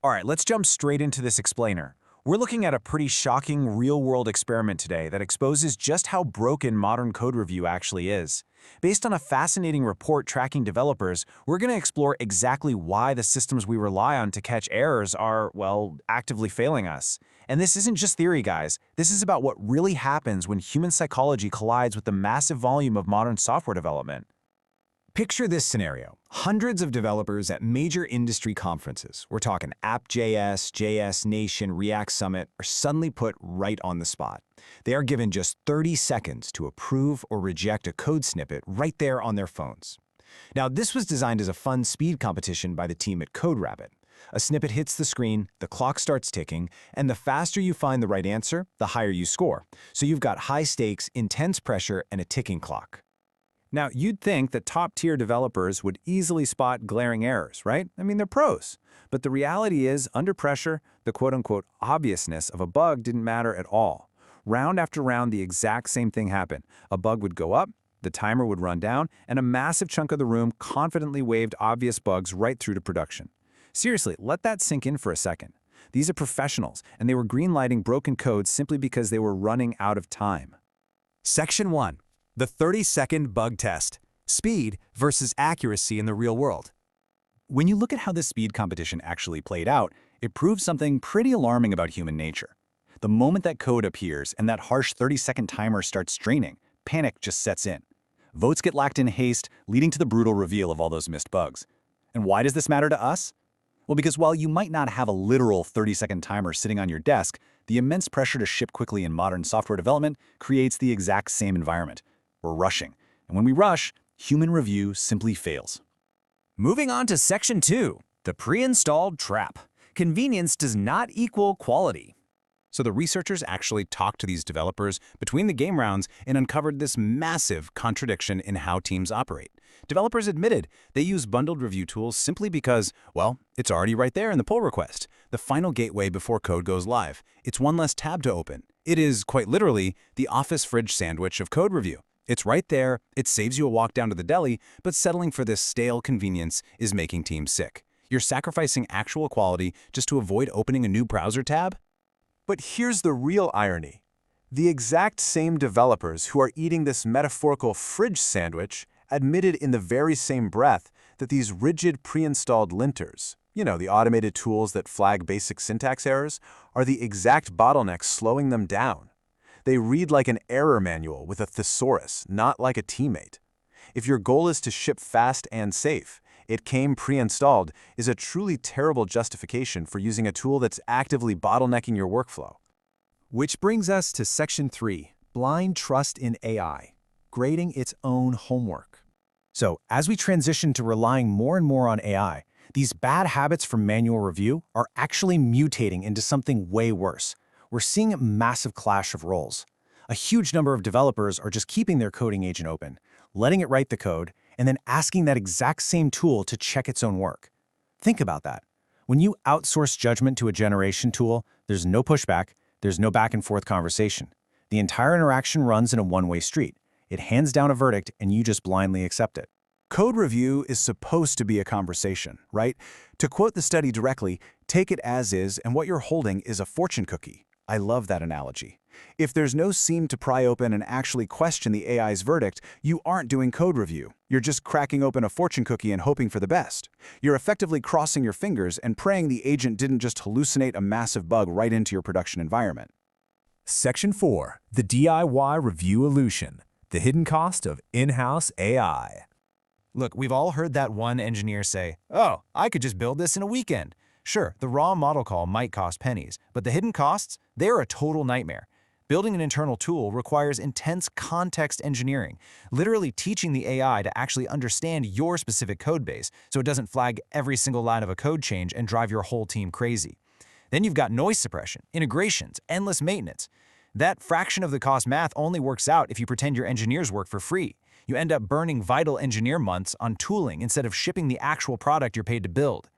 All right, let's jump straight into this explainer. We're looking at a pretty shocking real-world experiment today that exposes just how broken modern code review actually is. Based on a fascinating report tracking developers, we're going to explore exactly why the systems we rely on to catch errors are, well, actively failing us. And this isn't just theory, guys. This is about what really happens when human psychology collides with the massive volume of modern software development. Picture this scenario. Hundreds of developers at major industry conferences, we're talking app.js, JS Nation, React Summit, are suddenly put right on the spot. They are given just 30 seconds to approve or reject a code snippet right there on their phones. Now, this was designed as a fun speed competition by the team at CodeRabbit. A snippet hits the screen, the clock starts ticking, and the faster you find the right answer, the higher you score. So you've got high stakes, intense pressure, and a ticking clock. Now, you'd think that top-tier developers would easily spot glaring errors, right? I mean, they're pros. But the reality is, under pressure, the quote-unquote obviousness of a bug didn't matter at all. Round after round, the exact same thing happened. A bug would go up, the timer would run down, and a massive chunk of the room confidently waved obvious bugs right through to production. Seriously, let that sink in for a second. These are professionals, and they were greenlighting broken code simply because they were running out of time. Section 1. The 30-second bug test. Speed versus accuracy in the real world. When you look at how this speed competition actually played out, it proves something pretty alarming about human nature. The moment that code appears and that harsh 30-second timer starts straining, panic just sets in. Votes get lacked in haste, leading to the brutal reveal of all those missed bugs. And why does this matter to us? Well, because while you might not have a literal 30-second timer sitting on your desk, the immense pressure to ship quickly in modern software development creates the exact same environment. We're rushing. And when we rush, human review simply fails. Moving on to Section 2. The pre-installed trap. Convenience does not equal quality. So the researchers actually talked to these developers between the game rounds and uncovered this massive contradiction in how teams operate. Developers admitted they use bundled review tools simply because, well, it's already right there in the pull request, the final gateway before code goes live. It's one less tab to open. It is, quite literally, the office fridge sandwich of code review. It's right there, it saves you a walk down to the deli, but settling for this stale convenience is making teams sick. You're sacrificing actual quality just to avoid opening a new browser tab? But here's the real irony. The exact same developers who are eating this metaphorical fridge sandwich admitted in the very same breath that these rigid pre-installed linters, the automated tools that flag basic syntax errors, are the exact bottlenecks slowing them down. They read like an error manual with a thesaurus, not like a teammate. If your goal is to ship fast and safe, it came pre-installed is a truly terrible justification for using a tool that's actively bottlenecking your workflow. Which brings us to Section 3, blind trust in AI, grading its own homework. So, as we transition to relying more and more on AI, these bad habits from manual review are actually mutating into something way worse. We're seeing a massive clash of roles. A huge number of developers are just keeping their coding agent open, letting it write the code, and then asking that exact same tool to check its own work. Think about that. When you outsource judgment to a generation tool, there's no pushback, there's no back and forth conversation. The entire interaction runs in a one-way street. It hands down a verdict and you just blindly accept it. Code review is supposed to be a conversation, right? To quote the study directly, take it as is and what you're holding is a fortune cookie. I love that analogy. If there's no seam to pry open and actually question the AI's verdict, you aren't doing code review. You're just cracking open a fortune cookie and hoping for the best. You're effectively crossing your fingers and praying the agent didn't just hallucinate a massive bug right into your production environment. Section 4. The DIY review illusion. The hidden cost of in-house AI. Look, we've all heard that one engineer say, "Oh, I could just build this in a weekend." Sure, the raw model call might cost pennies, but the hidden costs, they're a total nightmare. Building an internal tool requires intense context engineering, literally teaching the AI to actually understand your specific code base so it doesn't flag every single line of a code change and drive your whole team crazy. Then you've got noise suppression, integrations, endless maintenance. That fraction of the cost math only works out if you pretend your engineers work for free. You end up burning vital engineer months on tooling instead of shipping the actual product you're paid to build.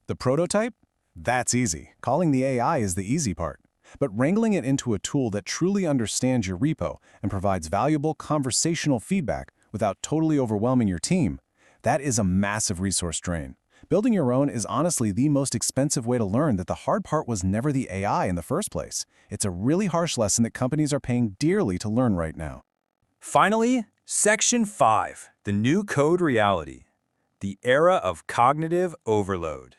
The prototype? That's easy. Calling the AI is the easy part. But wrangling it into a tool that truly understands your repo and provides valuable conversational feedback without totally overwhelming your team, that is a massive resource drain. Building your own is honestly the most expensive way to learn that the hard part was never the AI in the first place. It's a really harsh lesson that companies are paying dearly to learn right now. Finally, Section 5, the new code reality, the era of cognitive overload.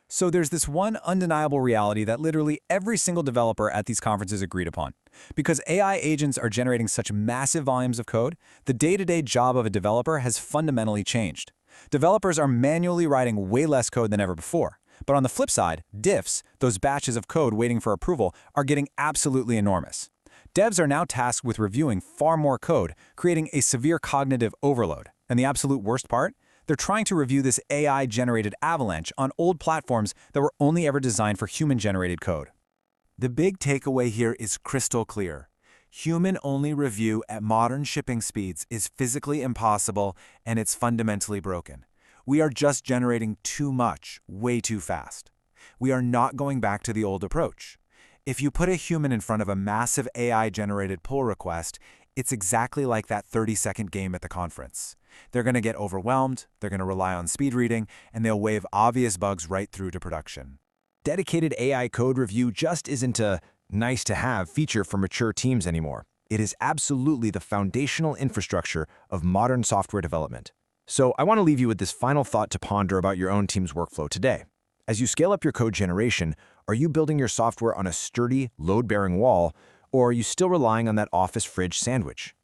So there's this one undeniable reality that literally every single developer at these conferences agreed upon. Because AI agents are generating such massive volumes of code, the day-to-day job of a developer has fundamentally changed. Developers are manually writing way less code than ever before. But on the flip side, diffs, those batches of code waiting for approval, are getting absolutely enormous. Devs are now tasked with reviewing far more code, creating a severe cognitive overload. And the absolute worst part? They're trying to review this AI-generated avalanche on old platforms that were only ever designed for human-generated code. The big takeaway here is crystal clear. Human-only review at modern shipping speeds is physically impossible, and it's fundamentally broken. We are just generating too much, way too fast. We are not going back to the old approach. If you put a human in front of a massive AI-generated pull request, it's exactly like that 30-second game at the conference. They're going to get overwhelmed, they're going to rely on speed reading, and they'll wave obvious bugs right through to production. Dedicated AI code review just isn't a nice-to-have feature for mature teams anymore. It is absolutely the foundational infrastructure of modern software development. So I want to leave you with this final thought to ponder about your own team's workflow today. As you scale up your code generation, are you building your software on a sturdy, load-bearing wall, or are you still relying on that office fridge sandwich?